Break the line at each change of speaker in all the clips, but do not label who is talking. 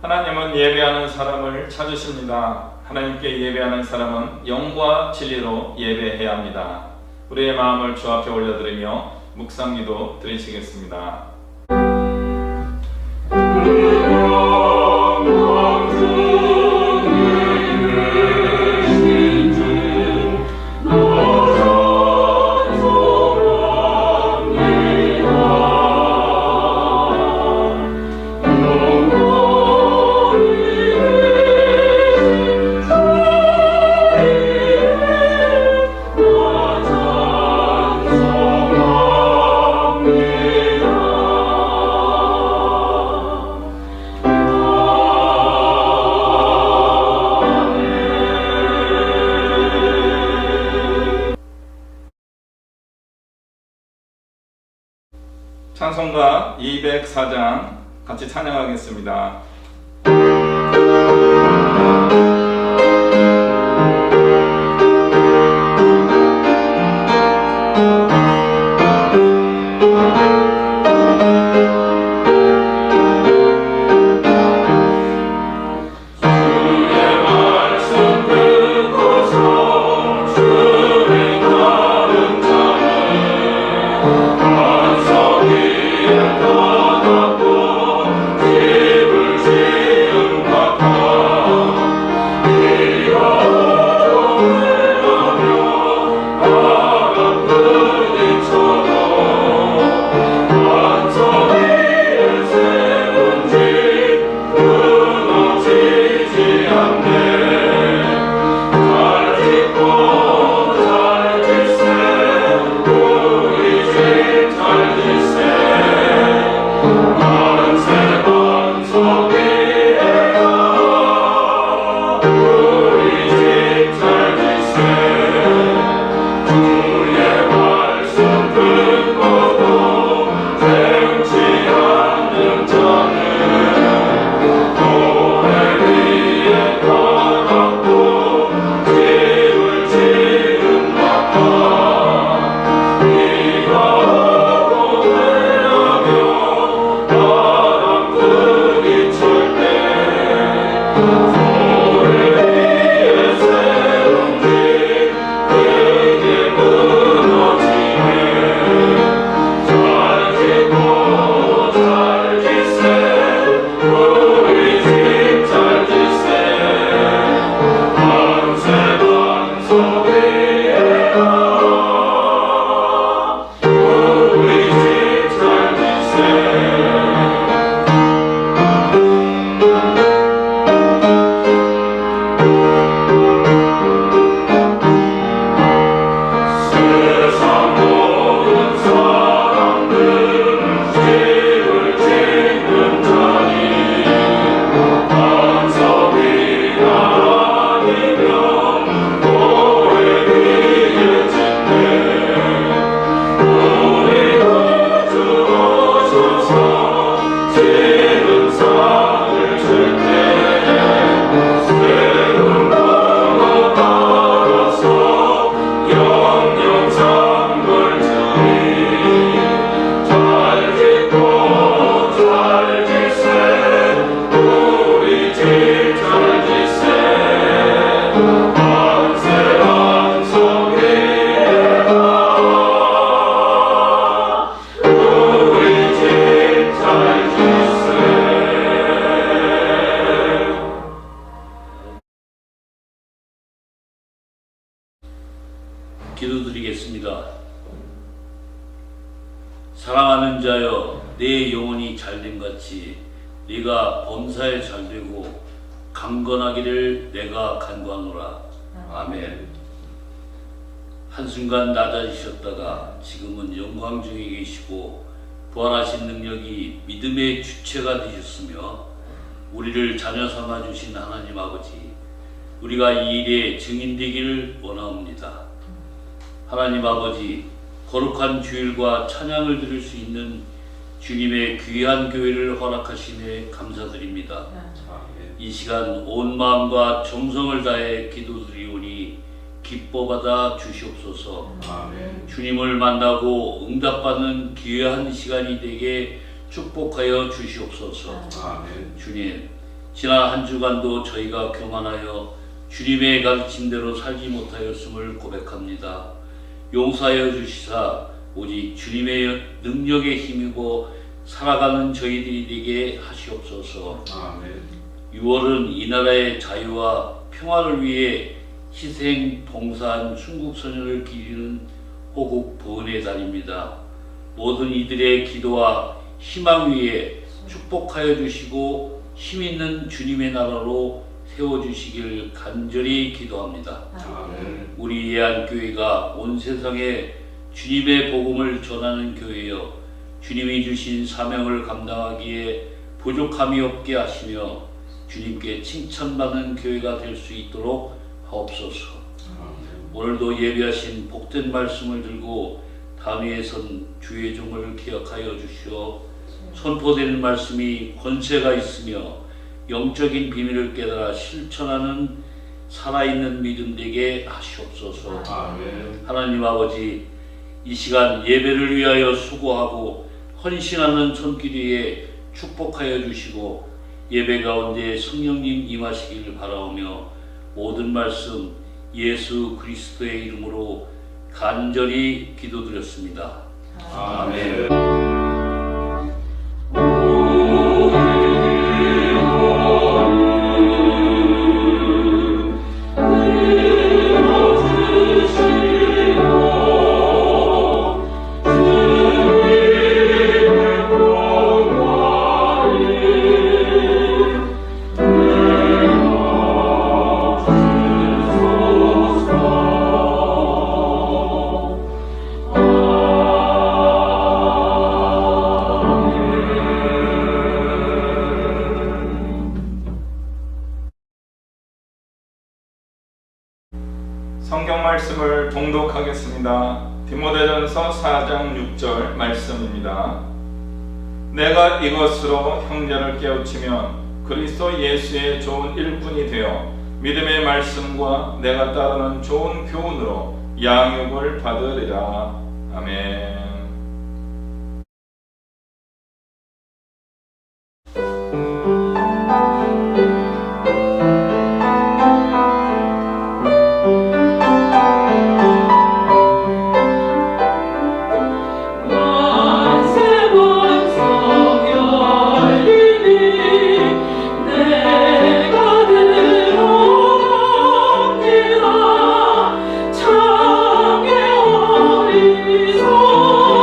하나님은 예배하는 사람을 찾으십니다. 하나님께 예배하는 사람은 영과 진리로 예배해야 합니다. 우리의 마음을 주 앞에 올려드리며 묵상기도 드리시겠습니다. 찬송가 204장 같이 찬양하겠습니다.
기도드리겠습니다. 사랑하는 자여, 내 영혼이 잘됨 같이 네가 범사에 잘되고 강건하기를 내가 간구하노라. 아멘. 한순간 낮아지셨다가 지금은 영광 중에 계시고 부활하신 능력이 믿음의 주체가 되셨으며 우리를 자녀 삼아 주신 하나님 아버지, 우리가 이 일에 증인되기를 원하옵니다. 하나님 아버지, 거룩한 주일과 찬양을 드릴 수 있는 주님의 귀한 교회를 허락하심에 감사드립니다. 이 시간 온 마음과 정성을 다해 기도드리오니 기뻐 받아 주시옵소서.
아멘.
주님을 만나고 응답받는 귀한 시간이 되게 축복하여 주시옵소서.
아멘.
주님, 지난 한 주간도 저희가 교만하여 주님의 가르침대로 살지 못하였음을 고백합니다. 용서하여 주시사 오직 주님의 능력에 힘입어 살아가는 저희들이 되게 하시옵소서.
아멘.
6월은 이 나라의 자유와 평화를 위해 희생 봉사한 순국 선열을 기리는 호국 보은의 달입니다. 모든 이들의 기도와 희망 위에 축복하여 주시고 힘있는 주님의 나라로 세워주시길 간절히 기도합니다.
아멘.
우리 예안교회가 온 세상에 주님의 복음을 전하는 교회여 주님이 주신 사명을 감당하기에 부족함이 없게 하시며 주님께 칭찬받는 교회가 될 수 있도록 하옵소서. 오늘도 예배하신 복된 말씀을 들고 단위에 선 주의 종을 기억하여 주시어 선포되는 말씀이 권세가 있으며 영적인 비밀을 깨달아 실천하는 살아있는 믿음 되게 하시옵소서.
아멘.
하나님 아버지, 이 시간 예배를 위하여 수고하고 헌신하는 손길에 축복하여 주시고 예배 가운데 성령님 임하시기를 바라오며 모든 말씀 예수 그리스도의 이름으로 간절히 기도드렸습니다.
아멘. 성경 말씀을 봉독하겠습니다. 디모데전서 4장 6절 말씀입니다. 내가 이것으로 형제를 깨우치면 그리스도 예수의 좋은 일꾼이 되어 믿음의 말씀과 내가 따르는 좋은 교훈으로 양육을 받으리라. 아멘.
창의 어린 손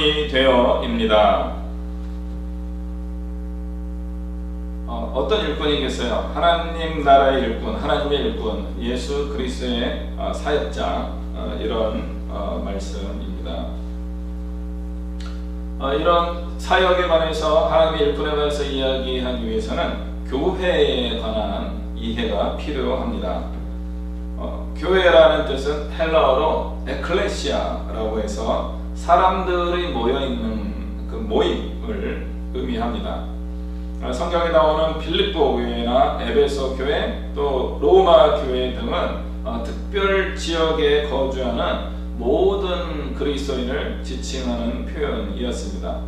일꾼이 되어입니다. 어떤 일꾼이겠어요? 하나님 나라의 일꾼, 하나님의 일꾼, 예수 그리스도의 사역자, 이런 말씀입니다. 이런 사역에 관해서 하나님의 일꾼에 관해서 이야기하기 위해서는 교회에 관한 이해가 필요합니다. 교회라는 뜻은 헬라어로 에클레시아라고 해서 사람들이 모여있는 그 모임을 의미합니다. 성경에 나오는 빌립보 교회나 에베소 교회, 또 로마 교회 등은 특별 지역에 거주하는 모든 그리스도인을 지칭하는 표현이었습니다.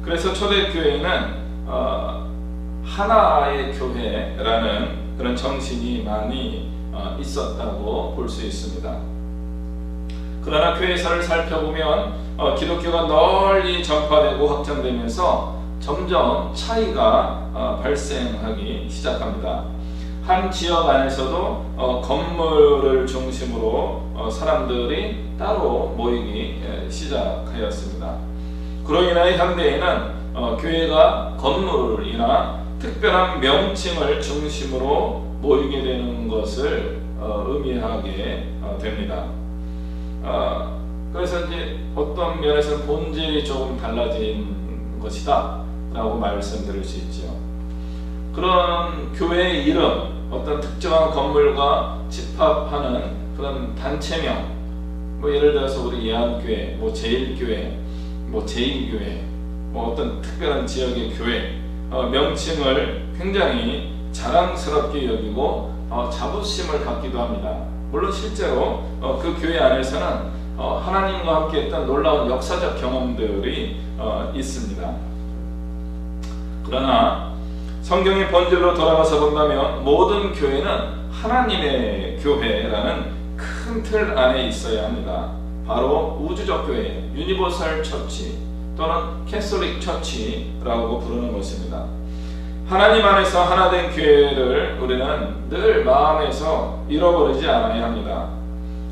그래서 초대교회는 하나의 교회라는 그런 정신이 많이 있었다고 볼 수 있습니다. 그러나 교회사를 살펴보면 기독교가 널리 전파되고 확장되면서 점점 차이가 발생하기 시작합니다. 한 지역 안에서도 건물을 중심으로 사람들이 따로 모이기 시작하였습니다. 그로 인하여 현대에는 교회가 건물이나 특별한 명칭을 중심으로 모이게 되는 것을 의미하게 됩니다. 그래서 이제 어떤 면에서는 본질이 조금 달라진 것이다 라고 말씀드릴 수 있죠. 그런 교회의 이름, 어떤 특정한 건물과 집합하는 그런 단체명, 예를 들어서 우리 예한교회, 제일교회, 제인교회, 어떤 특별한 지역의 교회 명칭을 굉장히 자랑스럽게 여기고 자부심을 갖기도 합니다. 물론 실제로 그 교회 안에서는 하나님과 함께 했던 놀라운 역사적 경험들이 있습니다. 그러나 성경의 본질로 돌아가서 본다면 모든 교회는 하나님의 교회라는 큰 틀 안에 있어야 합니다. 바로 우주적 교회, 유니버설 처치 또는 캐톨릭 처치라고 부르는 것입니다. 하나님 안에서 하나 된 교회를 우리는 늘 마음에서 잃어버리지 않아야 합니다.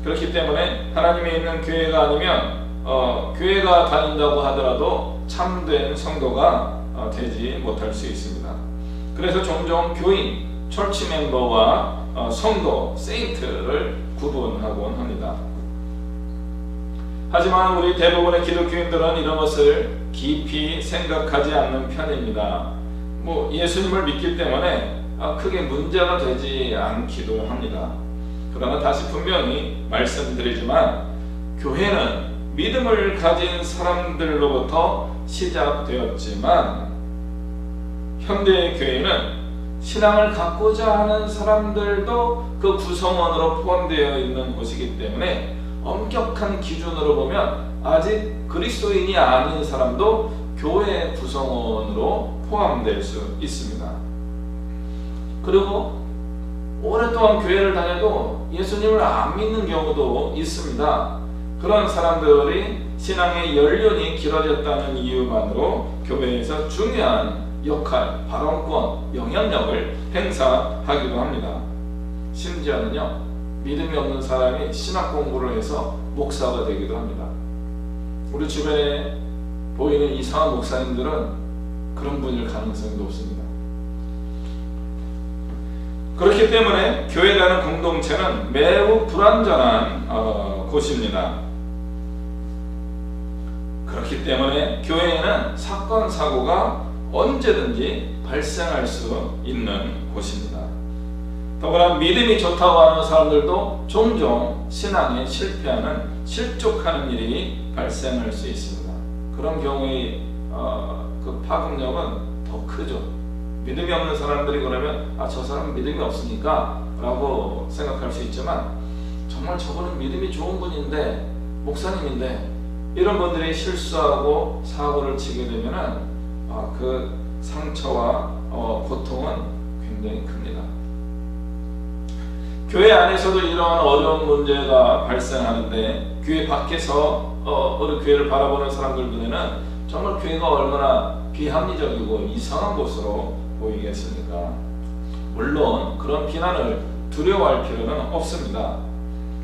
그렇기 때문에 하나님에 있는 교회가 아니면 교회가 다닌다고 하더라도 참된 성도가 되지 못할 수 있습니다. 그래서 종종 교인, 철치 멤버와 성도, 세인트를 구분하곤 합니다. 하지만 우리 대부분의 기독교인들은 이런 것을 깊이 생각하지 않는 편입니다. 예수님을 믿기 때문에 크게 문제가 되지 않기도 합니다. 그러나 다시 분명히 말씀드리지만 교회는 믿음을 가진 사람들로부터 시작되었지만 현대의 교회는 신앙을 갖고자 하는 사람들도 그 구성원으로 포함되어 있는 곳이기 때문에 엄격한 기준으로 보면 아직 그리스도인이 아닌 사람도 교회 구성원으로 포함될 수 있습니다. 그리고 오랫동안 교회를 다녀도 예수님을 안 믿는 경우도 있습니다. 그런 사람들이 신앙의 연륜이 길어졌다는 이유만으로 교회에서 중요한 역할, 발언권, 영향력을 행사하기도 합니다. 심지어는요, 믿음이 없는 사람이 신학 공부를 해서 목사가 되기도 합니다. 우리 주변에 보이는 이상한 목사님들은 그런 분일 가능성이 높습니다. 그렇기 때문에 교회라는 공동체는 매우 불완전한 곳입니다. 그렇기 때문에 교회에는 사건, 사고가 언제든지 발생할 수 있는 곳입니다. 더구나 믿음이 좋다고 하는 사람들도 종종 신앙에 실패하는, 실족하는 일이 발생할 수 있습니다. 그런 경우에 그 파급력은 더 크죠. 믿음이 없는 사람들이 그러면 저 사람은 믿음이 없으니까 라고 생각할 수 있지만 정말 저분은 믿음이 좋은 분인데, 목사님인데, 이런 분들이 실수하고 사고를 치게 되면은 그 상처와 고통은 굉장히 큽니다. 교회 안에서도 이러한 어려운 문제가 발생하는데 교회 밖에서 우리 교회를 바라보는 사람들 눈에는 정말 교회가 얼마나 비합리적이고 이상한 곳으로 보이겠습니까? 물론 그런 비난을 두려워할 필요는 없습니다.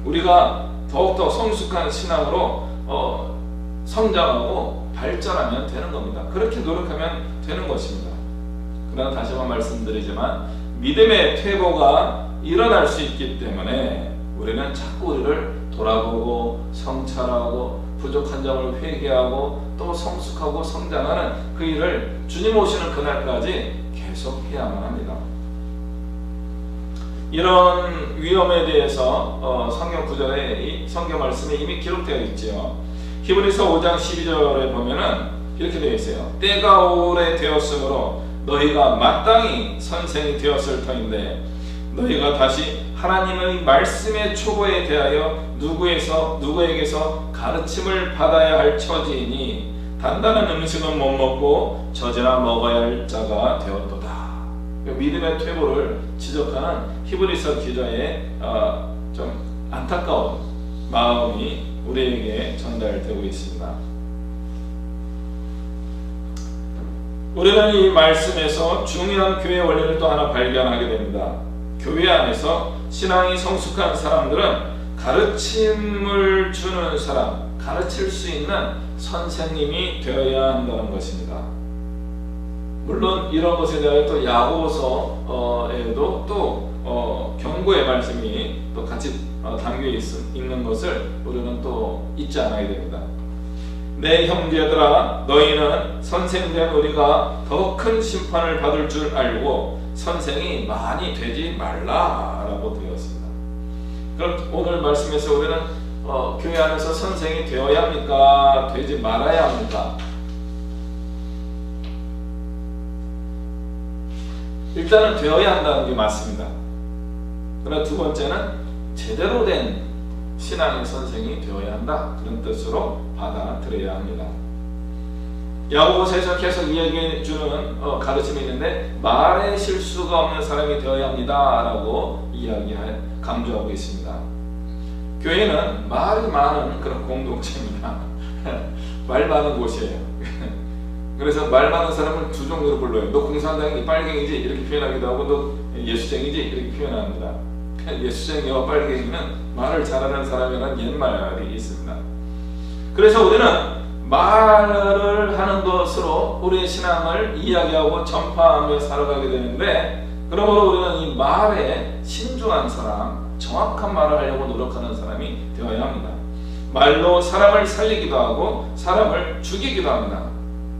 우리가 더욱더 성숙한 신앙으로 성장하고 발전하면 되는 겁니다. 그렇게 노력하면 되는 것입니다. 그러나 다시 한번 말씀드리지만 믿음의 퇴보가 일어날 수 있기 때문에 우리는 자꾸 우리를 돌아보고 성찰하고 부족한 점을 회개하고 또 성숙하고 성장하는 그 일을 주님 오시는 그날까지 계속 해야만 합니다. 이런 위험에 대해서 성경 구절에 성경 말씀에 이미 기록되어 있지요. 히브리서 5장 12절에 보면은 이렇게 되어 있어요. 때가 오래 되었으므로 너희가 마땅히 선생이 되었을 터인데 너희가 다시 하나님의 말씀의 초보에 대하여 누구에게서 가르침을 받아야 할 처지이니 단단한 음식은 못 먹고 젖이나 먹어야 할 자가 되었도다. 믿음의 퇴보를 지적하는 히브리서 기자의 좀 안타까운 마음이 우리에게 전달되고 있습니다. 우리는 이 말씀에서 중요한 교회 원리를 또 하나 발견하게 됩니다. 교회 안에서 신앙이 성숙한 사람들은 가르침을 주는 사람, 가르칠 수 있는 선생님이 되어야 한다는 것입니다. 물론 이런 것에 대하여 또 야고보서에도 또 경고의 말씀이 또 같이 담겨 있는 것을 우리는 또 잊지 않아야 됩니다. 내 형제들아 너희는 선생된 우리가 더 큰 심판을 받을 줄 알고 선생이 많이 되지 말라라고 되었습니다. 그럼 오늘 말씀에서 우리는 교회 안에서 선생이 되어야 합니까? 되지 말아야 합니까? 일단은 되어야 한다는 게 맞습니다. 그러나 두 번째는 제대로 된 신앙의 선생이 되어야 한다, 그런 뜻으로 받아들여야 합니다. 야고보서에서 계속 이야기해 주는 가르침이 있는데 말에 실수가 없는 사람이 되어야 합니다 라고 강조하고 있습니다. 교회는 말이 많은 그런 공동체입니다. 말 많은 곳이에요. 그래서 말 많은 사람을 두 종류로 불러요. 너 공산당이 빨갱이지 이렇게 표현하기도 하고 너 예수쟁이지 이렇게 표현합니다. 예수쟁이와 빨갱이는 말을 잘하는 사람이라는 옛말이 있습니다. 그래서 우리는 말을 하는 것으로 우리의 신앙을 이야기하고 전파하며 살아가게 되는데, 그러므로 우리는 이 말에 신중한 사람, 정확한 말을 하려고 노력하는 사람이 되어야 합니다. 말로 사람을 살리기도 하고 사람을 죽이기도 합니다.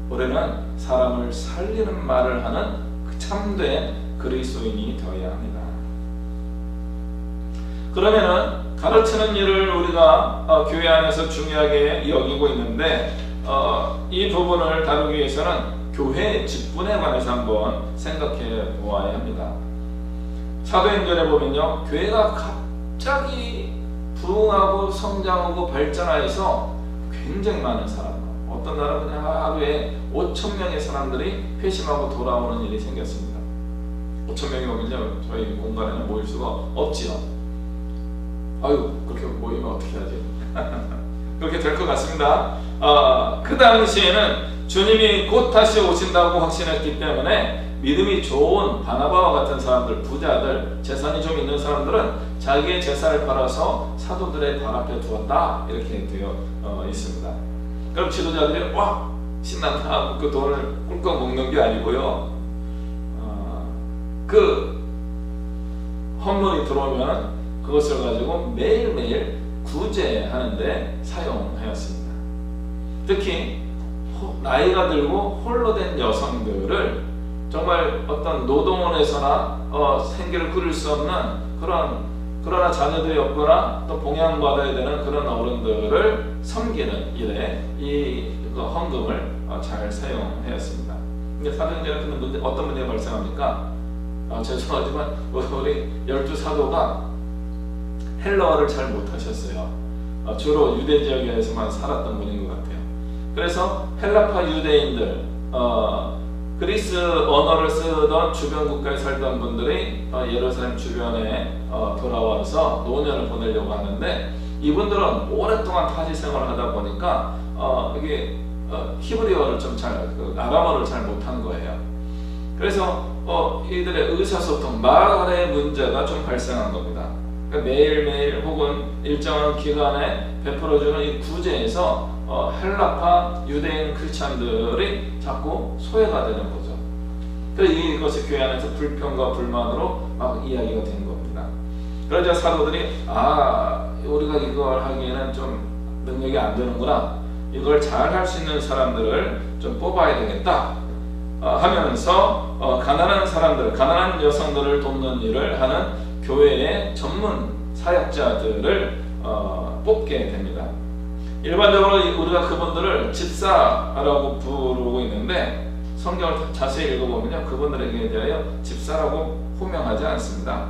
우리는 사람을 살리는 말을 하는 참된 그리스도인이 되어야 합니다. 그러면은 가르치는 일을 우리가 교회 안에서 중요하게 여기고 있는데 이 부분을 다루기 위해서는 교회 직분에 관해서 한번 생각해 보아야 합니다. 사도행전에 보면요, 교회가 갑자기 부흥하고 성장하고 발전하여서 굉장히 많은 사람, 어떤 나라는 그냥 하루에 5,000명의 사람들이 회심하고 돌아오는 일이 생겼습니다. 5,000명이 오면요, 저희 공간에는 모일 수가 없지요. 아유, 그렇게 모이면 어떻게 하지? 그렇게 될 것 같습니다. 그 당시에는 주님이 곧 다시 오신다고 확신했기 때문에 믿음이 좋은 바나바와 같은 사람들, 부자들, 재산이 좀 있는 사람들은 자기의 재산을 팔아서 사도들의 발 앞에 두었다, 이렇게 되어 있습니다. 그럼 지도자들이 와, 신난다, 그 돈을 꿀꺽 먹는 게 아니고요, 그 헌물이 들어오면 그것을 가지고 매일매일 구제하는데 사용하였습니다. 특히 나이가 들고 홀로 된 여성들을 정말 어떤 노동원에서나 생계를 꾸릴 수 없는 그러나 자녀들이 없거나 또 봉양받아야 되는 그런 어른들을 섬기는 일에 이 헌금을 잘 사용하였습니다. 근데 사도행전에 어떤 문제가 발생합니까? 죄송하지만 우리 12사도가 헬라어를 잘 못하셨어요. 주로 유대 지역에서만 살았던 분인 것 같아요. 그래서 헬라파 유대인들, 그리스 언어를 쓰던 주변 국가에 살던 분들이 예루살렘 주변에 돌아와서 노년을 보내려고 하는데, 이분들은 오랫동안 타지 생활을 하다 보니까 이게 히브리어를 좀 아람어를 잘 못한 거예요. 그래서 이들의 의사소통, 말의 문제가 좀 발생한 겁니다. 그러니까 매일매일 혹은 일정한 기간에 베풀어주는 이 구제에서 헬라파 유대인 크리스찬들이 자꾸 소외가 되는 거죠. 그래서 이것이 교회 안에서 불평과 불만으로 막 이야기가 된 겁니다. 그러자 사도들이 우리가 이걸 하기에는 좀 능력이 안 되는구나, 이걸 잘 할 수 있는 사람들을 좀 뽑아야 되겠다 하면서 가난한 사람들, 가난한 여성들을 돕는 일을 하는 교회의 전문 사역자들을 뽑게 됩니다. 일반적으로 우리가 그분들을 집사라고 부르고 있는데 성경을 자세히 읽어보면요, 그분들에게 대하여 집사라고 호명하지 않습니다.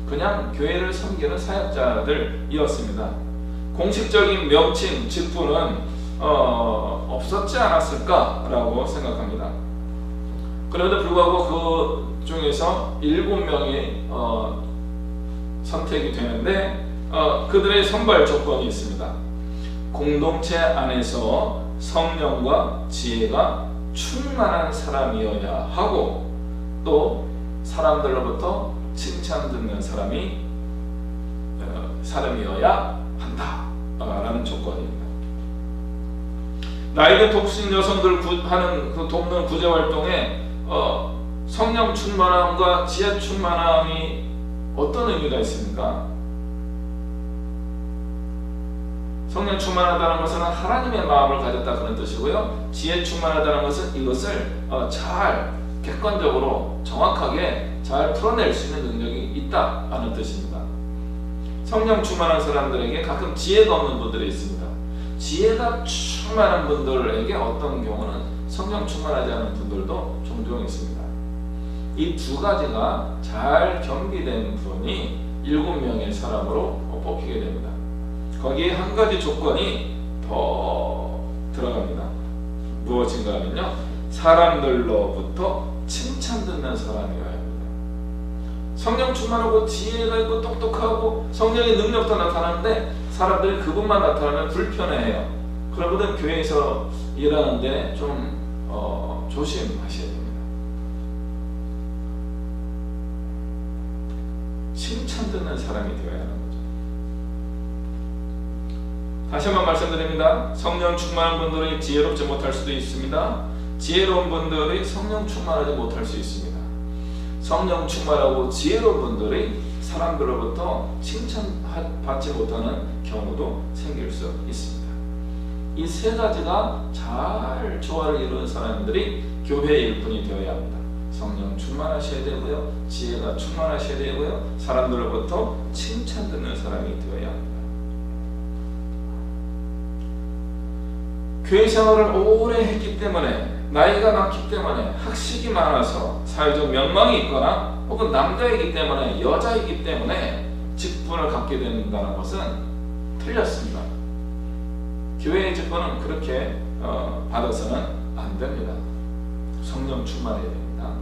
그냥 교회를 섬기는 사역자들이었습니다. 공식적인 명칭, 직분은 없었지 않았을까라고 생각합니다. 그럼에도 불구하고 그 중에서 7명이 선택이 되는데 그들의 선발 조건이 있습니다. 공동체 안에서 성령과 지혜가 충만한 사람이어야 하고, 또 사람들로부터 칭찬 듣는 사람이어야 한다라는 조건입니다. 나에게 독신 여성들 하는 그 돕는 구제 활동에 성령 충만함과 지혜 충만함이 어떤 의미가 있습니까? 성령 충만하다는 것은 하나님의 마음을 가졌다 그런 뜻이고요. 지혜 충만하다는 것은 이것을 잘 객관적으로 정확하게 잘 풀어낼 수 있는 능력이 있다는 뜻입니다. 성령 충만한 사람들에게 가끔 지혜가 없는 분들이 있습니다. 지혜가 충만한 분들에게 어떤 경우는 성령 충만하지 않은 분들도 종종 있습니다. 이 두 가지가 잘 겸비된 분이 7명의 사람으로 뽑히게 됩니다. 거기에 한 가지 조건이 더 들어갑니다. 무엇인가 하면요, 사람들로부터 칭찬 듣는 사람이어야 합니다. 성령 충만하고 지혜가 있고 똑똑하고 성령의 능력도 나타나는데 사람들이 그것만 나타나면 불편해해요. 그러면 교회에서 일하는데 좀 조심하셔야 됩니다. 칭찬 듣는 사람이 되어야 하는 거죠. 다시 한번 말씀드립니다. 성령 충만한 분들이 지혜롭지 못할 수도 있습니다. 지혜로운 분들이 성령 충만하지 못할 수 있습니다. 성령 충만하고 지혜로운 분들이 사람들로부터 칭찬받지 못하는 경우도 생길 수 있습니다. 이 세 가지가 잘 조화를 이루는 사람들이 교회의 일꾼이 되어야 합니다. 성령 충만하셔야 되고요, 지혜가 충만하셔야 되고요, 사람들로부터 칭찬 듣는 사람이 되어야 합니다. 교회 생활을 오래 했기 때문에, 나이가 많기 때문에, 학식이 많아서, 사회적 명망이 있거나 혹은 남자이기 때문에, 여자이기 때문에 직분을 갖게 된다는 것은 틀렸습니다. 교회의 직분은 그렇게 받아서는 안 됩니다. 성령 충만해야 됩니다.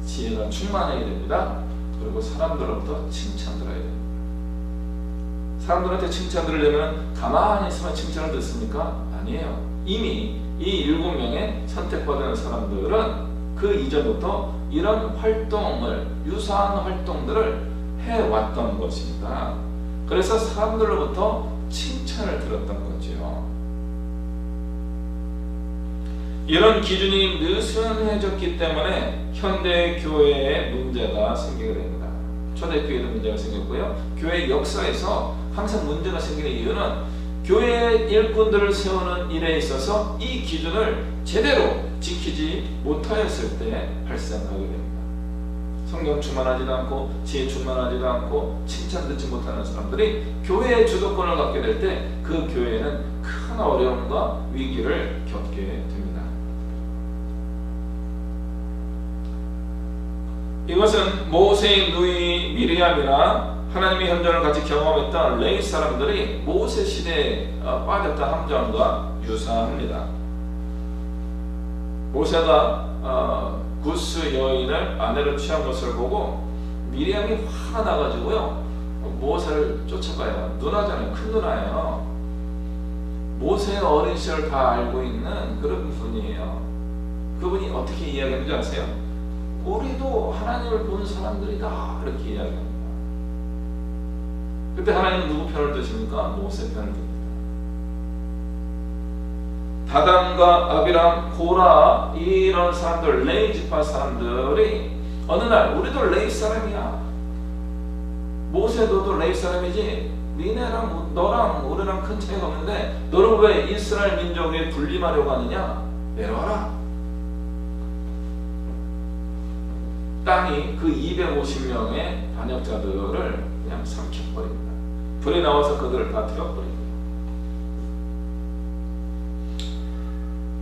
지혜가 충만해야 됩니다. 그리고 사람들로부터 칭찬 들어야 됩니다. 사람들한테 칭찬 들으려면 가만히 있으면 칭찬을 듣습니까? 아니에요. 이미 이 7명의 선택받은 사람들은 그 이전부터 이런 활동을, 유사한 활동들을 해왔던 것입니다. 그래서 사람들로부터 칭찬을 들었던 거지요. 이런 기준이 느슨해졌기 때문에 현대 교회에 문제가 생기게 됩니다. 초대교회도 문제가 생겼고요. 교회 역사에서 항상 문제가 생기는 이유는 교회의 일꾼들을 세우는 일에 있어서 이 기준을 제대로 지키지 못하였을 때 발생하게 됩니다. 성령 충만하지도 않고 지혜 충만하지도 않고 칭찬 듣지 못하는 사람들이 교회의 주도권을 갖게 될 때 그 교회는 큰 어려움과 위기를 겪게 됩니다. 이것은 모세의 누이 미리암이나 하나님의 현존을 같이 경험했던 레위 사람들이 모세 시대에 빠졌던 함정과 유사합니다. 모세가 구스 여인을 아내로 취한 것을 보고 미리암이 화가 나가지고요, 모세를 쫓아가요. 누나잖아요. 큰 누나예요. 모세의 어린 시절 다 알고 있는 그런 분이에요. 그분이 어떻게 이야기하는지 아세요? 우리도 하나님을 본 사람들이다, 그렇게 이야기합니다. 그때 하나님은 누구 편을 드십니까? 모세 편을 듭니다. 다단과 아비람, 고라 이런 사람들, 레위 지파 사람들이 어느 날 우리도 레위 사람이야. 모세도 레위 사람이지. 니네랑 너랑 우리랑 큰 차이가 없는데 너는 왜 이스라엘 민족에 군림하려고 하느냐? 내려와라. 땅이 그 250명의 반역자들을 그냥 삼켜버립니다. 불이 나와서 그들을 다 태워버립니다.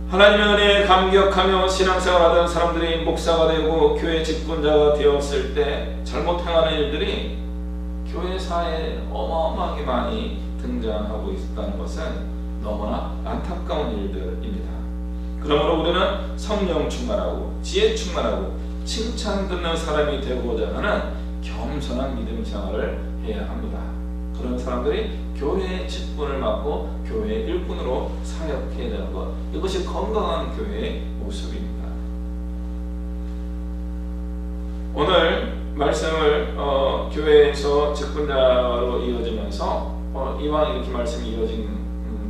하나님의 은혜에 감격하며 신앙생활하던 사람들이 목사가 되고 교회 직분자가 되었을 때 잘못 행하는 일들이 교회사에 어마어마하게 많이 등장하고 있다는 것은 너무나 안타까운 일들입니다. 그러므로 우리는 성령 충만하고 지혜 충만하고 칭찬 듣는 사람이 되고자 하는 겸손한 믿음 생활을 해야 합니다. 그런 사람들이 교회의 직분을 맡고 교회의 일꾼으로 사역해야 되는 것, 이것이 건강한 교회의 모습입니다. 오늘 말씀을 교회에서 직분자로 이어지면서 이왕 이렇게 말씀이 이어진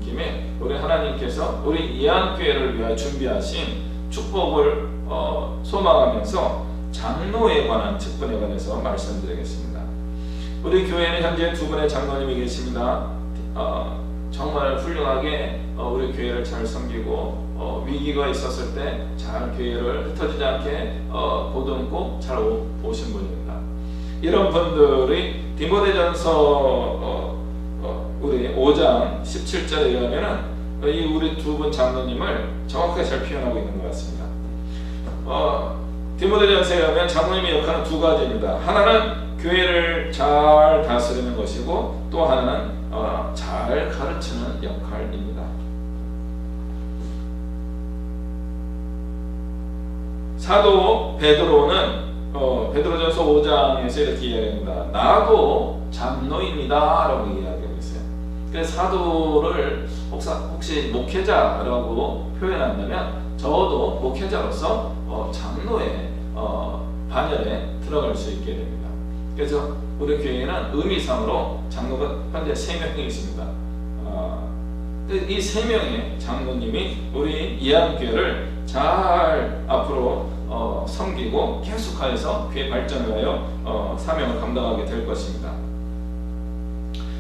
김에 우리 하나님께서 우리 예안교회를 위하여 준비하신 축복을 소망하면서 장로에 관한 직분에 관해서 말씀드리겠습니다. 우리 교회는 현재 두 분의 장로님이 계십니다. 정말 훌륭하게 우리 교회를 잘 섬기고 위기가 있었을 때 잘 교회를 흩어지지 않게 보듬고 잘 오신 분입니다. 이런 분들이 디모데전서 우리 5장 17절에 의하면 이 우리 두 분 장로님을 정확하게 잘 표현하고 있는 것 같습니다. 디모데전서에 의하면 장로님의 역할은 두 가지입니다. 하나는 교회를 잘 다스리는 것이고 또 하나는 잘 가르치는 역할입니다. 사도 베드로는 베드로전서 5장에서 이렇게 이야기합니다. 나도 장로입니다 라고 이야기하고 있어요. 그래서 사도를 혹시 목회자라고 표현한다면 저도 목회자로서 장로의 반열에 들어갈 수 있게 됩니다. 그래서 우리 교회에는 의미상으로 장로가 현재 3명이 있습니다. 이 3명의 장로님이 우리 예안교회를 잘 앞으로 섬기고 계속하여서 교회 발전을 하여 사명을 감당하게 될 것입니다.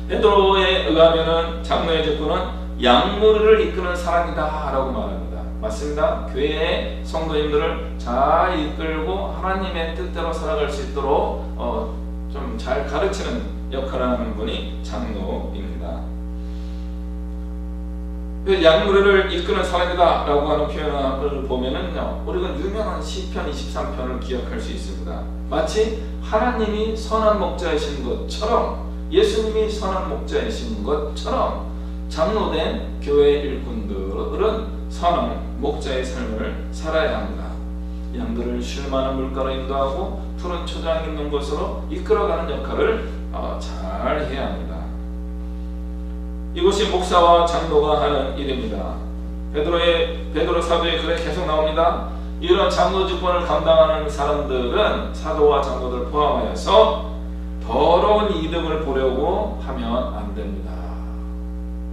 베드로에 의하면은 장로의 직분은 양무리를 이끄는 사람이다 라고 말합니다. 맞습니다. 교회의 성도님들을 잘 이끌고 하나님의 뜻대로 살아갈 수 있도록 좀 잘 가르치는 역할을 하는 분이 장로입니다. 양무리를 이끄는 사람이다 라고 하는 표현을 보면은요, 우리가 유명한 시편 23편을 기억할 수 있습니다. 마치 하나님이 선한 목자이신 것처럼, 예수님이 선한 목자이신 것처럼 장로된 교회 일꾼들은 선한 목자의 삶을 살아야 합니다. 양들을 쉴만한 물가로 인도하고 푸른 초장 있는 곳으로 이끌어가는 역할을 잘 해야 합니다. 이것이 목사와 장로가 하는 일입니다. 베드로 사도의 글에 계속 나옵니다. 이런 장로 직분을 감당하는 사람들은 사도와 장로들 포함하여서 더러운 이득을 보려고 하면 안 됩니다.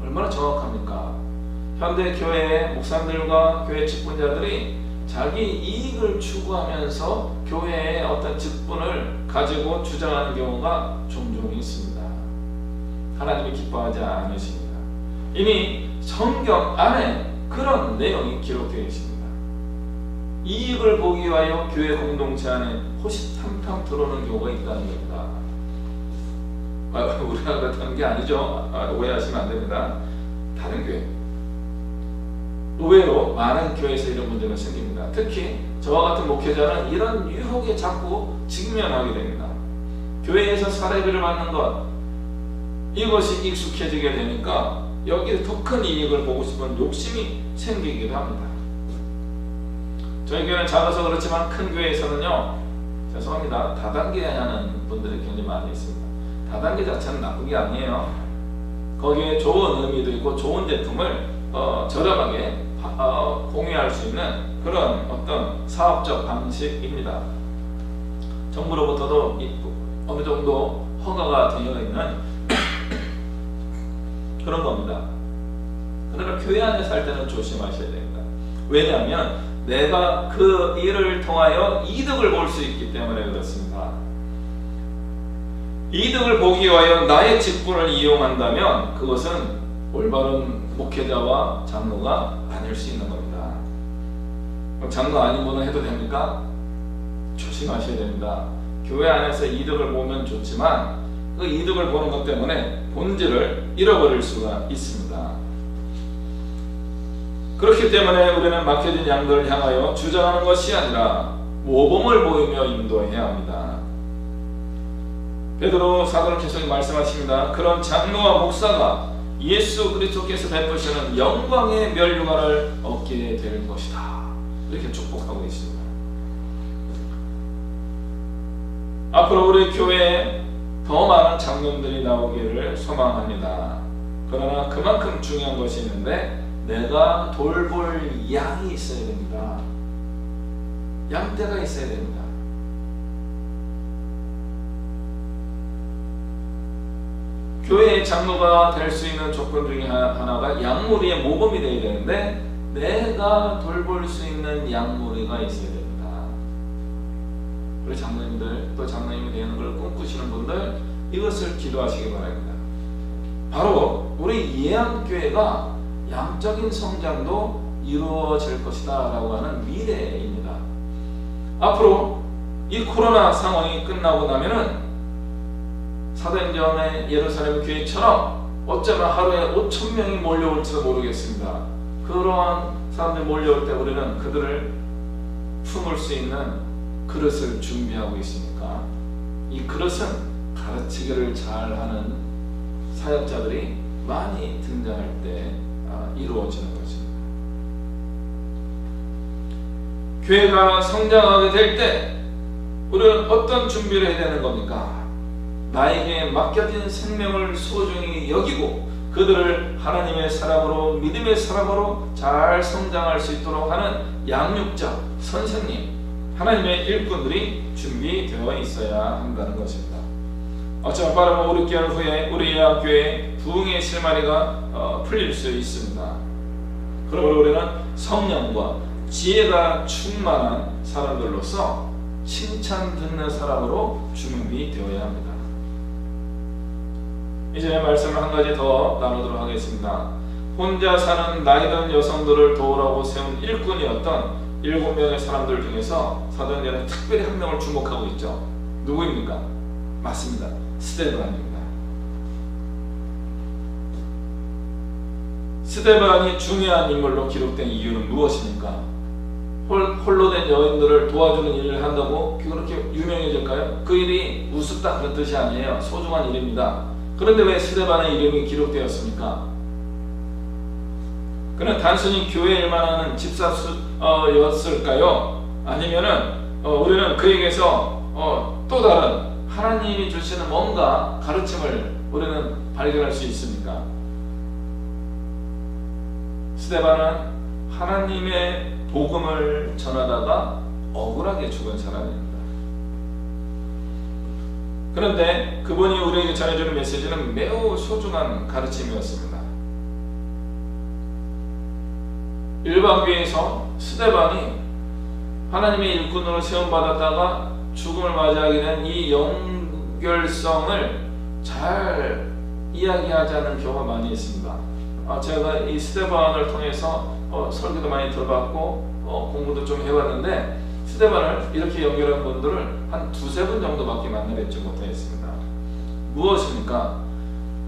얼마나 정확합니까? 현대 교회의 목사님들과 교회 직분자들이 자기 이익을 추구하면서 교회의 어떤 직분을 가지고 주장하는 경우가 종종 있습니다. 하나님이 기뻐하지 않으십니다. 이미 성경 안에 그런 내용이 기록되어 있습니다. 이익을 보기 위하여 교회 공동체 안에 호시탐탐 들어오는 경우가 있다는 겁니다. 우리가 그렇다는 게 아니죠. 오해하시면 안 됩니다. 다른 교회, 의외로 많은 교회에서 이런 문제가 생깁니다. 특히 저와 같은 목회자는 이런 유혹에 자꾸 직면하게 됩니다. 교회에서 사례비를 받는 것, 이것이 익숙해지게 되니까 여기에 더 큰 이익을 보고 싶은 욕심이 생기기도 합니다. 저희 교회는 작아서 그렇지만 큰 교회에서는요, 죄송합니다, 다단계하는 분들이 굉장히 많이 있습니다. 다단계 자체는 나쁜 게 아니에요. 거기에 좋은 의미도 있고 좋은 제품을 저렴하게 공유할 수 있는 그런 어떤 사업적 방식입니다. 정부로부터도 어느 정도 허가가 되어 있는 그런 겁니다. 그러나 교회 안에 살 때는 조심하셔야 됩니다. 왜냐하면 내가 그 일을 통하여 이득을 볼 수 있기 때문에 그렇습니다. 이득을 보기 위하여 나의 직분을 이용한다면 그것은 올바른 목회자와 장로가 아닐 수 있는 겁니다. 장로 아닌 분은 해도 됩니까? 조심하셔야 됩니다. 교회 안에서 이득을 보면 좋지만 그 이득을 보는 것 때문에 본질을 잃어버릴 수가 있습니다. 그렇기 때문에 우리는 맡겨진 양들을 향하여 주장하는 것이 아니라 모범을 보이며 인도해야 합니다. 베드로 사도는 계속 말씀하십니다. 그런 장로와 목사가 예수 그리스도께서 베푸시는 영광의 면류관을 얻게 될 것이다. 이렇게 축복하고 있습니다. 앞으로 우리 교회에 더 많은 장로들이 나오기를 소망합니다. 그러나 그만큼 중요한 것이 있는데 내가 돌볼 양이 있어야 됩니다. 양떼가 있어야 됩니다. 교회의 장로가 될 수 있는 조건 중에 하나가 양무리의 모범이 되어야 되는데 내가 돌볼 수 있는 양무리가 있어야 됩니다. 우리 장로님들 또 장로님이 되는 걸 꿈꾸시는 분들 이것을 기도하시기 바랍니다. 바로 우리 예안교회가 양적인 성장도 이루어질 것이다 라고 하는 미래입니다. 앞으로 이 코로나 상황이 끝나고 나면은 사도행전의 예루살렘 교회처럼 어쩌면 하루에 5,000명이 몰려올지도 모르겠습니다. 그러한 사람들이 몰려올 때 우리는 그들을 품을 수 있는 그릇을 준비하고 있으니까 이 그릇은 가르치기를 잘하는 사역자들이 많이 등장할 때 이루어지는 것입니다. 교회가 성장하게 될 때 우리는 어떤 준비를 해야 되는 겁니까? 나에게 맡겨진 생명을 소중히 여기고 그들을 하나님의 사람으로 믿음의 사람으로 잘 성장할 수 있도록 하는 양육자, 선생님, 하나님의 일꾼들이 준비되어 있어야 한다는 것입니다. 어쩌면 빠르면 5, 6개월 후에 우리 예안교회에 부흥의 실마리가 풀릴 수 있습니다. 그러므로 우리는 성령과 지혜가 충만한 사람들로서 칭찬 듣는 사람으로 준비되어야 합니다. 이제 말씀을 한 가지 더 나누도록 하겠습니다. 혼자 사는 나이 든 여성들을 도우라고 세운 일꾼이었던 7명의 사람들 중에서 사도행전에 특별히 한 명을 주목하고 있죠. 누구입니까? 맞습니다. 스데반입니다. 스데반이 중요한 인물로 기록된 이유는 무엇입니까? 홀로 된 여인들을 도와주는 일을 한다고 그렇게 유명해질까요? 그 일이 우습다 그런 뜻이 아니에요. 소중한 일입니다. 그런데 왜 스데반의 이름이 기록되었습니까? 그는 단순히 교회 일만 하는 집사였을까요? 아니면은 우리는 그에게서 또 다른 하나님이 주시는 뭔가 가르침을 우리는 발견할 수 있습니까? 스데반은 하나님의 복음을 전하다가 억울하게 죽은 사람입니다. 그런데 그분이 우리에게 전해주는 메시지는 매우 소중한 가르침이었습니다. 일반교회에서 스데반이 하나님의 일꾼으로 세움받았다가 죽음을 맞이하게 된 이 연결성을 잘 이야기하지 않는 경우가 많이 있습니다. 제가 이 스데반을 통해서 설교도 많이 들어봤고 공부도 좀 해봤는데 스데반을 이렇게 연결한 분들을 한 2-3분 정도밖에 만나뵙지 못했습니다. 무엇입니까?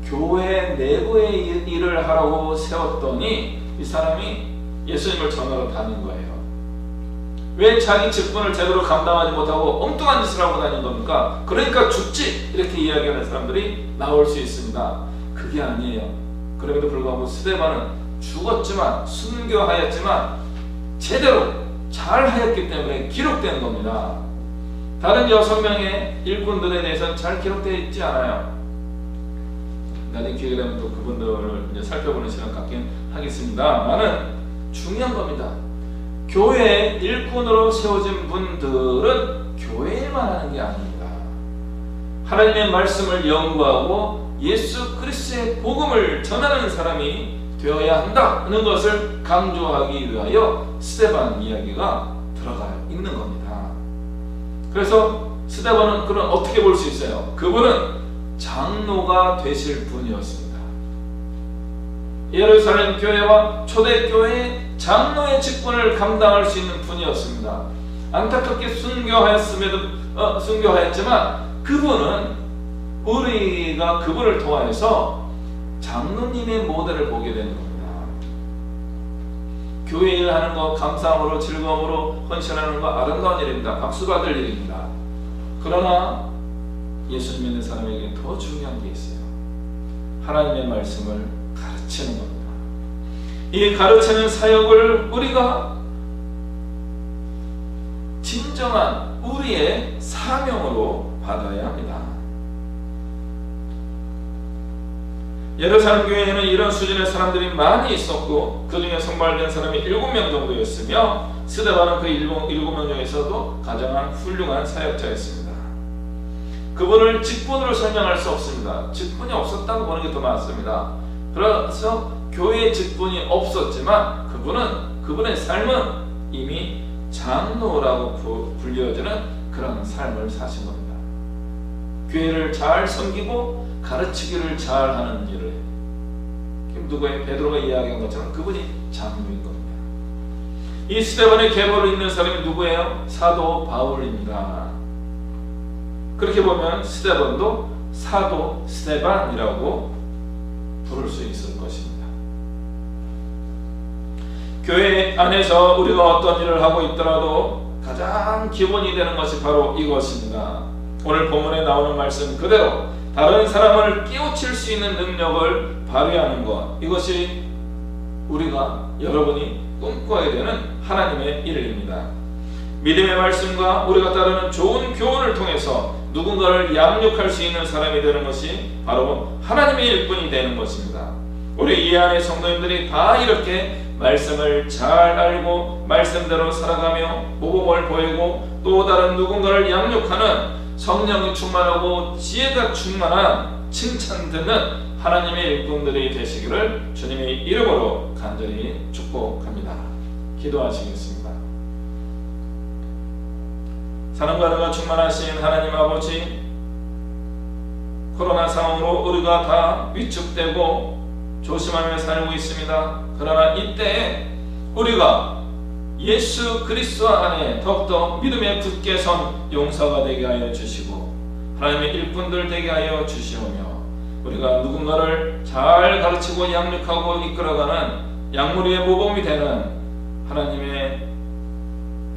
교회 내부의 일을 하라고 세웠더니 이 사람이 예수님을 전하러 다닌 거예요. 왜 자기 직분을 제대로 감당하지 못하고 엉뚱한 짓을 하고 다닌 겁니까? 그러니까 죽지! 이렇게 이야기하는 사람들이 나올 수 있습니다. 그게 아니에요. 그럼에도 불구하고 스데반은 죽었지만 순교하였지만 제대로 잘 하였기 때문에 기록된 겁니다. 다른 6명의 일꾼들에 대해서는 잘 기록되어 있지 않아요. 나중에 기회가 되면 또 그분들을 이제 살펴보는 시간 갖긴 하겠습니다만은 중요한 겁니다. 교회의 일꾼으로 세워진 분들은 교회에만 하는 게 아닙니다. 하나님의 말씀을 연구하고 예수 그리스도의 복음을 전하는 사람이 되어야 한다는 것을 강조하기 위하여 스데반 이야기가 들어가 있는 겁니다. 그래서 스데반은 그런 어떻게 볼 수 있어요? 그분은 장로가 되실 분이었습니다. 예루살렘 교회와 초대교회의 장로의 직분을 감당할 수 있는 분이었습니다. 안타깝게 순교하였지만 그분은 우리가 그분을 통하여서 장로님의 모델을 보게 되는 겁니다. 교회 일하는 거 감사함으로 즐거움으로 헌신하는 거 아름다운 일입니다. 박수 받을 일입니다. 그러나 예수님 믿는 사람에게 더 중요한 게 있어요. 하나님의 말씀을 가르치는 겁니다. 이 가르치는 사역을 우리가 진정한 우리의 사명으로 받아야 합니다. 예루살렘 교회에는 이런 수준의 사람들이 많이 있었고 그 중에 선발된 사람이 7명 정도였으며 스데반은 그 7명 중에서도 가장 훌륭한 사역자였습니다. 그분을 직분으로 설명할 수 없습니다. 직분이 없었다고 보는 게 더 맞습니다. 그래서 교회의 직분이 없었지만 그분의 삶은 이미 장로라고 불려지는 그런 삶을 사신 겁니다. 교회를 잘 섬기고 가르치기를 잘하는 일을 누구의 베드로가 이야기한 것처럼 그분이 장로인 겁니다. 이 스데반의 계보를 잇는 사람이 누구예요? 사도 바울입니다. 그렇게 보면 스데반도 사도 스데반이라고 부를 수 있을 것입니다. 교회 안에서 우리가 어떤 일을 하고 있더라도 가장 기본이 되는 것이 바로 이것입니다. 오늘 본문에 나오는 말씀 그대로 다른 사람을 깨우칠 수 있는 능력을 발휘하는 것, 이것이 우리가 여러분이 꿈꿔야 되는 하나님의 일입니다. 믿음의 말씀과 우리가 따르는 좋은 교훈을 통해서 누군가를 양육할 수 있는 사람이 되는 것이 바로 하나님의 일꾼이 되는 것입니다. 우리 이 안의 성도님들이 다 이렇게 말씀을 잘 알고 말씀대로 살아가며 모범을 보이고 또 다른 누군가를 양육하는 성령이 충만하고 지혜가 충만한 칭찬 듣는 하나님의 일꾼들이 되시기를 주님의 이름으로 간절히 축복합니다. 기도하시겠습니다. 사랑과 은혜가 충만하신 하나님 아버지, 코로나 상황으로 우리가 다 위축되고 조심하며 살고 있습니다. 그러나 이때에 우리가 예수 그리스도 안에 더욱더 믿음에 굳게 선 용사가 되게 하여 주시고 하나님의 일꾼들 되게 하여 주시오며 우리가 누군가를 잘 가르치고 양육하고 이끌어가는 양무리의 모범이 되는 하나님의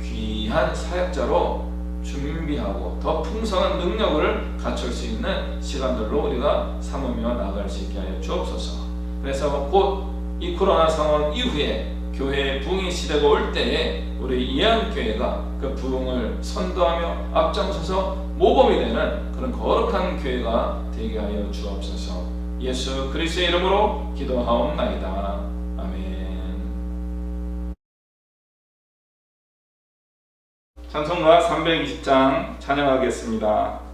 귀한 사역자로 준비하고 더 풍성한 능력을 갖출 수 있는 시간들로 우리가 삼으며 나아갈 수 있게 하여 주옵소서. 그래서 곧 이 코로나 상황 이후에 교회의 부흥의 시대가 올 때에 우리 이안교회가 그 부흥을 선도하며 앞장서서 모범이 되는 그런 거룩한 교회가 되게 하여 주옵소서. 예수 그리스도의 이름으로 기도하옵나이다. 아멘. 찬송가 320장 찬양하겠습니다.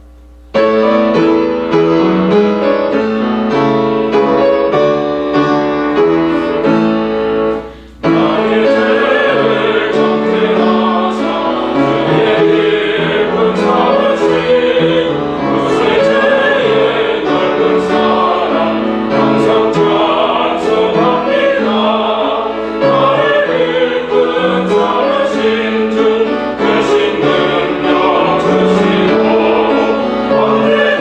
주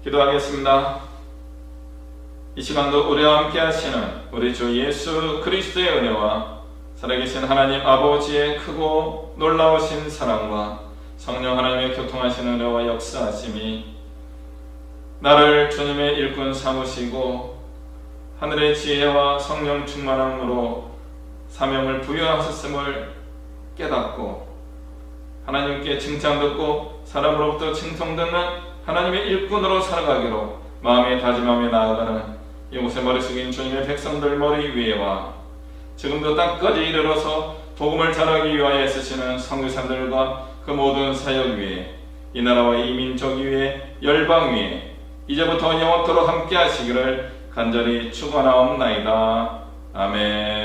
기도하겠습니다. 이 시간도 우리와 함께 하시는 우리 주 예수 그리스도의 은혜와 살아계신 하나님 아버지의 크고 놀라우신 사랑과 성령 하나님의 교통하시는 은혜와 역사하심이 나를 주님의 일꾼 삼으시고 하늘의 지혜와 성령 충만함으로 사명을 부여하셨음을 깨닫고 하나님께 칭찬 듣고 사람으로부터 칭송듣는 하나님의 일꾼으로 살아가기로 마음에 다짐하며 나아가는 이곳에 머리 숙인 주님의 백성들 머리 위에와 지금도 땅까지 이르러서 복음을 전하기 위하여 애쓰시는 선교사들과 그 모든 사역 위에 이 나라와 이 민족 위에 열방 위에 이제부터 영원토록 함께 하시기를 간절히 축원하옵나이다. 아멘.